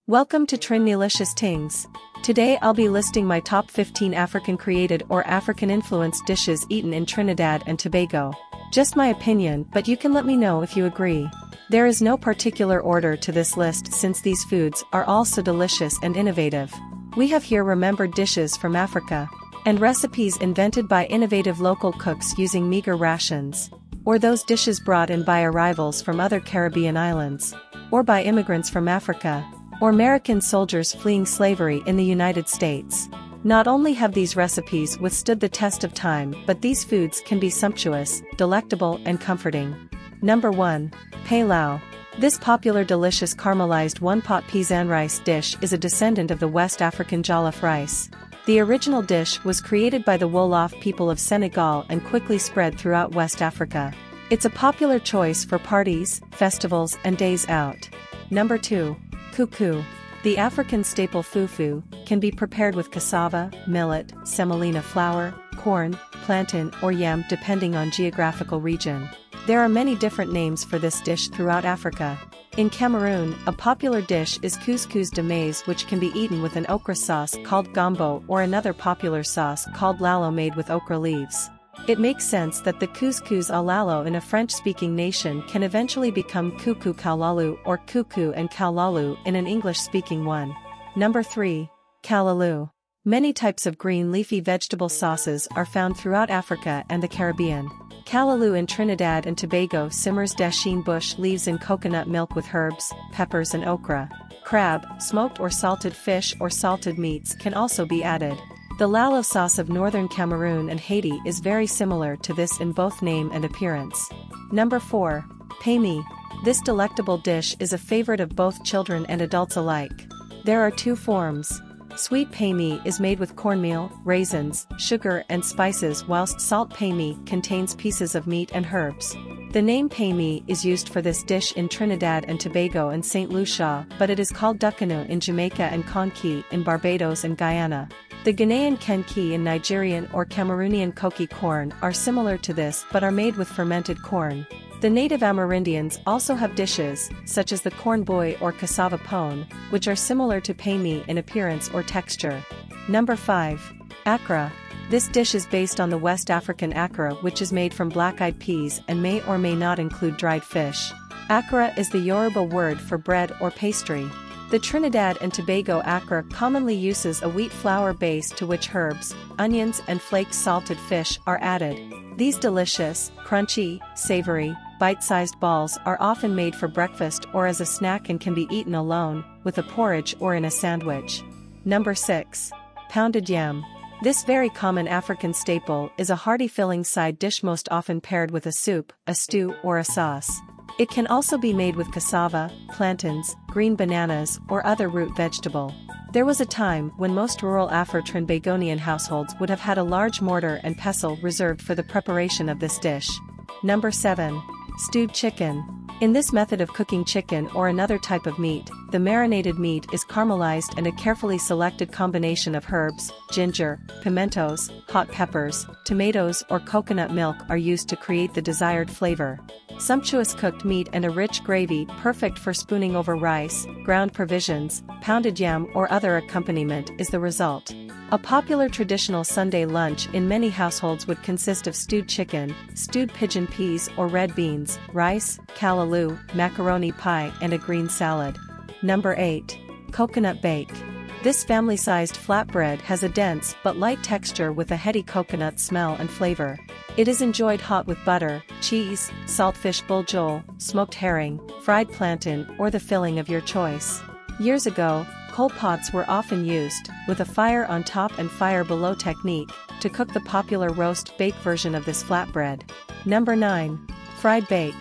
Welcome to Trinilicious Tings. Today I'll be listing my top 15 African-created or African-influenced dishes eaten in Trinidad and Tobago. Just my opinion, but you can let me know if you agree. There is no particular order to this list since these foods are all so delicious and innovative. We have here remembered dishes from Africa, and recipes invented by innovative local cooks using meager rations, or those dishes brought in by arrivals from other Caribbean islands, or by immigrants from Africa, or American soldiers fleeing slavery in the United States. Not only have these recipes withstood the test of time, but these foods can be sumptuous, delectable and comforting. Number 1. Pilau. This popular delicious caramelized one-pot paysan rice dish is a descendant of the West African jollof rice. The original dish was created by the Wolof people of Senegal and quickly spread throughout West Africa. It's a popular choice for parties, festivals and days out. Number 2. Cuckoo. The African staple fufu can be prepared with cassava, millet, semolina flour, corn, plantain or yam depending on geographical region. There are many different names for this dish throughout Africa. In Cameroon, a popular dish is couscous de maize, which can be eaten with an okra sauce called gombo or another popular sauce called lalo made with okra leaves. It makes sense that the couscous à lalo in a French-speaking nation can eventually become cuckoo kaulalu or cuckoo and kaulalu in an English-speaking one. Number 3. Callaloo. Many types of green leafy vegetable sauces are found throughout Africa and the Caribbean. Callaloo in Trinidad and Tobago simmers dasheen bush leaves in coconut milk with herbs, peppers and okra. Crab, smoked or salted fish or salted meats can also be added. The lalo sauce of northern Cameroon and Haiti is very similar to this in both name and appearance. Number 4. Paimi. This delectable dish is a favorite of both children and adults alike. There are two forms. Sweet paimi is made with cornmeal, raisins, sugar and spices, whilst salt paimi contains pieces of meat and herbs. The name paimi is used for this dish in Trinidad and Tobago and St. Lucia, but it is called dukanu in Jamaica and konki in Barbados and Guyana. The Ghanaian kenki and Nigerian or Cameroonian koki corn are similar to this but are made with fermented corn. The native Amerindians also have dishes, such as the corn boy or cassava pone, which are similar to paimi in appearance or texture. Number 5. Accra. This dish is based on the West African akara, which is made from black-eyed peas and may or may not include dried fish. Akara is the Yoruba word for bread or pastry. The Trinidad and Tobago akara commonly uses a wheat flour base to which herbs, onions and flaked salted fish are added. These delicious, crunchy, savory, bite-sized balls are often made for breakfast or as a snack and can be eaten alone, with a porridge or in a sandwich. Number 6. Pounded yam. This very common African staple is a hearty filling side dish most often paired with a soup, a stew or a sauce. It can also be made with cassava, plantains, green bananas or other root vegetable. There was a time when most rural Afro-Trinbagonian households would have had a large mortar and pestle reserved for the preparation of this dish. Number 7. Stewed chicken. In this method of cooking chicken or another type of meat, the marinated meat is caramelized and a carefully selected combination of herbs, ginger, pimentos, hot peppers, tomatoes or coconut milk are used to create the desired flavor. Sumptuous cooked meat and a rich gravy perfect for spooning over rice, ground provisions, pounded yam or other accompaniment is the result. A popular traditional Sunday lunch in many households would consist of stewed chicken, stewed pigeon peas or red beans, rice, callaloo, macaroni pie and a green salad. Number 8. Coconut bake. This family-sized flatbread has a dense but light texture with a heady coconut smell and flavor. It is enjoyed hot with butter, cheese, saltfish boljol, smoked herring, fried plantain or the filling of your choice. Years ago, coal pots were often used, with a fire on top and fire below technique, to cook the popular roast-bake version of this flatbread. Number 9. Fried bake.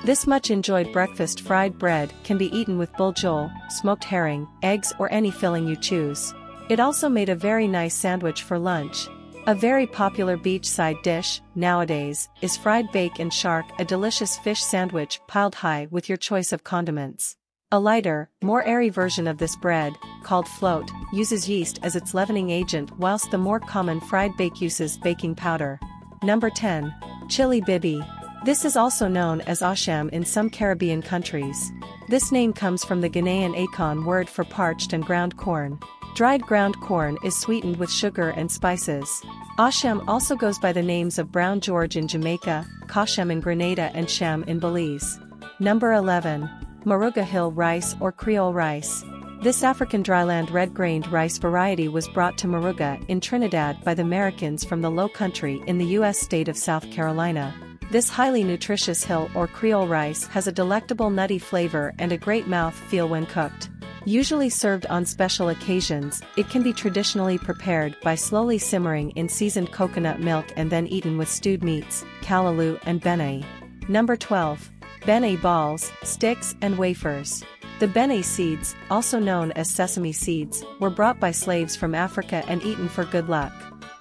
This much enjoyed breakfast fried bread can be eaten with boljol, smoked herring, eggs or any filling you choose. It also made a very nice sandwich for lunch. A very popular beachside dish, nowadays, is fried bake and shark, a delicious fish sandwich piled high with your choice of condiments. A lighter, more airy version of this bread, called float, uses yeast as its leavening agent, whilst the more common fried bake uses baking powder. Number 10. Chili bibi. This is also known as asham in some Caribbean countries. This name comes from the Ghanaian Akon word for parched and ground corn. Dried ground corn is sweetened with sugar and spices. Asham also goes by the names of brown George in Jamaica, Kasham in Grenada and Sham in Belize. Number 11. Moruga Hill rice or Creole rice. This African dryland red-grained rice variety was brought to Moruga in Trinidad by the Americans from the Low Country in the U.S. state of South Carolina. This highly nutritious hill or Creole rice has a delectable nutty flavor and a great mouth feel when cooked. Usually served on special occasions, it can be traditionally prepared by slowly simmering in seasoned coconut milk and then eaten with stewed meats, callaloo and bene. Number 12. Bene balls, sticks and wafers. The bene seeds, also known as sesame seeds, were brought by slaves from Africa and eaten for good luck.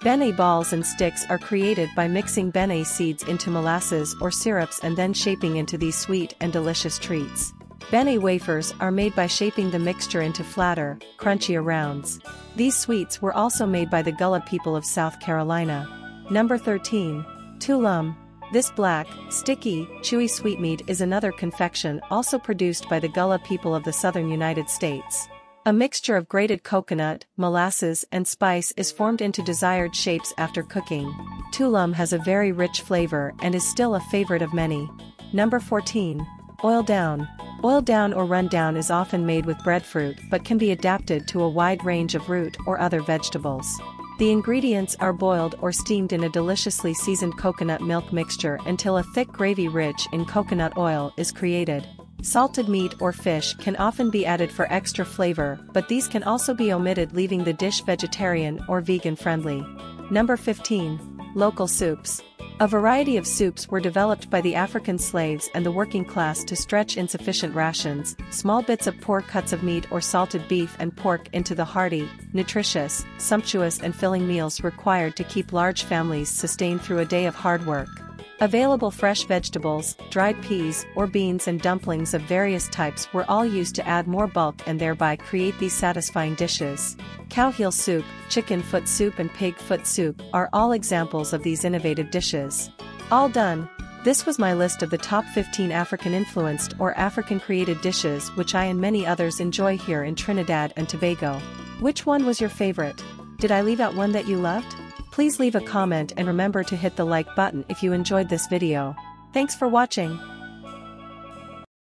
Bene balls and sticks are created by mixing bene seeds into molasses or syrups and then shaping into these sweet and delicious treats. Bene wafers are made by shaping the mixture into flatter, crunchier rounds. These sweets were also made by the Gullah people of South Carolina. Number 13. Tulum. This black, sticky, chewy sweetmeat is another confection also produced by the Gullah people of the southern United States. A mixture of grated coconut, molasses and spice is formed into desired shapes after cooking. Tulum has a very rich flavor and is still a favorite of many. Number 14. Oil down. Oil down or rundown is often made with breadfruit but can be adapted to a wide range of root or other vegetables. The ingredients are boiled or steamed in a deliciously seasoned coconut milk mixture until a thick gravy rich in coconut oil is created. Salted meat or fish can often be added for extra flavor, but these can also be omitted, leaving the dish vegetarian or vegan friendly. Number 15. Local soups. A variety of soups were developed by the African slaves and the working class to stretch insufficient rations, small bits of poor cuts of meat or salted beef and pork into the hearty, nutritious, sumptuous and filling meals required to keep large families sustained through a day of hard work. Available fresh vegetables, dried peas or beans and dumplings of various types were all used to add more bulk and thereby create these satisfying dishes. Cow heel soup, chicken foot soup and pig foot soup are all examples of these innovative dishes. All done. This was my list of the top 15 African-influenced or African-created dishes which I and many others enjoy here in Trinidad and Tobago. Which one was your favorite? Did I leave out one that you loved? Please leave a comment and remember to hit the like button if you enjoyed this video. Thanks for watching.